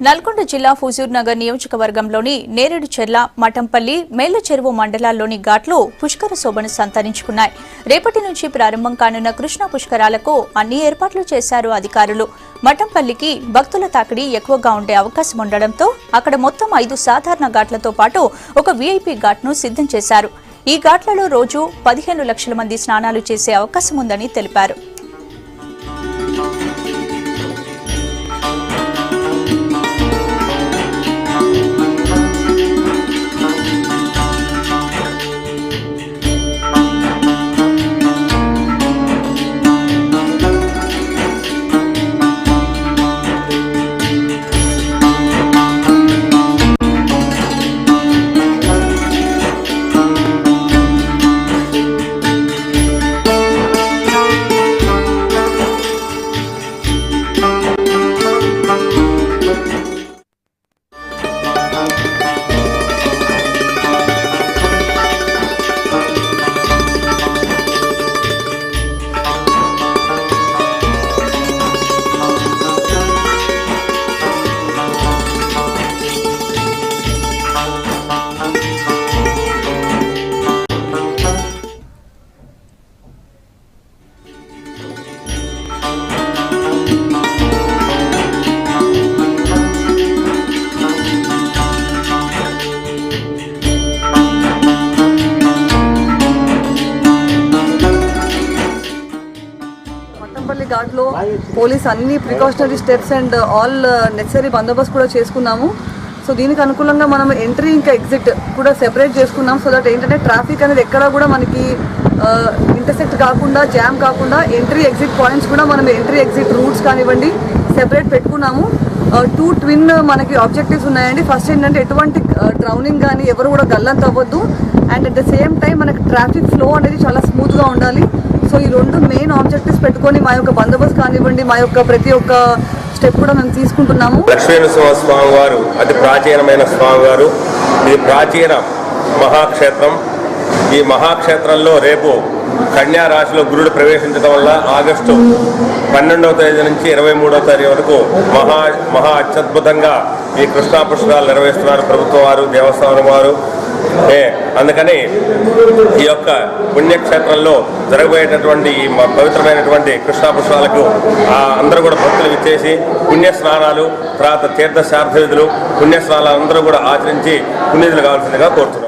నల్గొండ జిల్లా హుజూర్ నగర్ నియోజకవర్గంలోని నేరేడుచెర్ల, మఠంపల్లి, మేళ్లచెరువు మండలాల్లోని ఘాట్లు పుష్కర శోభను సంతరించుకున్నాయి. రేపటి నుంచి ప్రారంభం కానున్న కృష్ణా పుష్కరాలకు అన్ని ఏర్పాట్లు చేశారు అధికారులు. మఠంపల్లికి భక్తుల తాకిడి ఎక్కువగా ఉండే అవకాశం ఉండడంతో అక్కడ మొత్తం 5 సాధారణ ఘాట్లతో పాటు ఒక వీఐపీ ఘాట్ను సిద్ధం చేశారు. ఈ ఘాట్లలో రోజు 15 లక్షల మంది స్నానాలు చేసే అవకాశం ఉందని తెలిపారు. మఠంపల్లి ఘాట్లో పోలీస్ అన్ని precautionary steps and all necessary బందోబస్తు కూడా చేసుకున్నాము. సో దీనికి అనుకూలంగా మనం ఎంట్రీ ఇంకా ఎగ్జిట్ కూడా సెపరేట్ చేసుకున్నాం. సో దట్ ఏంటంటే ట్రాఫిక్ అనేది ఎక్కడా కూడా మనకి ఇంటర్సెక్ట్ కాకుండా, జామ్ కాకుండా ఎంట్రీ ఎగ్జిట్ పాయింట్స్ కూడా మనం ఎంట్రీ ఎగ్జిట్ రూట్స్ కానివ్వండి సెపరేట్ పెట్టుకున్నాము. 2 ట్విన్ మనకి ఆబ్జెక్టివ్స్ ఉన్నాయండి. ఫస్ట్ ఏంటంటే ఎటువంటి డ్రౌనింగ్ కానీ ఎవరు కూడా గల్లంత అవ్వద్దు, and at the same time మనకి ట్రాఫిక్ ఫ్లో అనేది చాలా స్మూత్గా ఉండాలి. సో ఈ 2 మెయిన్ ఆబ్జెక్టివ్స్ పెట్టుకొని మా యొక్క బందోబస్తు కానివ్వండి, మా యొక్క ప్రతి ఒక్క స్టెప్ కూడా మేము తీసుకుంటున్నాము. లక్ష్మీనరసింహ స్వామి వారు అతి ప్రాచీనమైన స్వామివారు. ఇది ప్రాచీన మహాక్షేత్రం. ఈ మహాక్షేత్రంలో రేపు కన్యా రాశిలో గురుడు ప్రవేశించడం వల్ల ఆగస్టు 12వ తేదీ నుంచి 23వ తేదీ వరకు మహా అత్యద్భుతంగా ఈ కృష్ణా పుష్కరాలు నిర్వహిస్తున్నారు ప్రభుత్వం వారు, దేవస్థానం వారు. అందుకని ఈ యొక్క పుణ్యక్షేత్రంలో జరగబోయేటటువంటి ఈ పవిత్రమైనటువంటి కృష్ణా పుష్కరాలకు అందరూ కూడా భక్తులు విచ్చేసి పుణ్యస్నానాలు, తర్వాత తీర్థ శార్థ విధులు, పుణ్యస్నానాలు అందరూ కూడా ఆచరించి పుణ్యతులు కావాల్సిందిగా కోరుతున్నారు.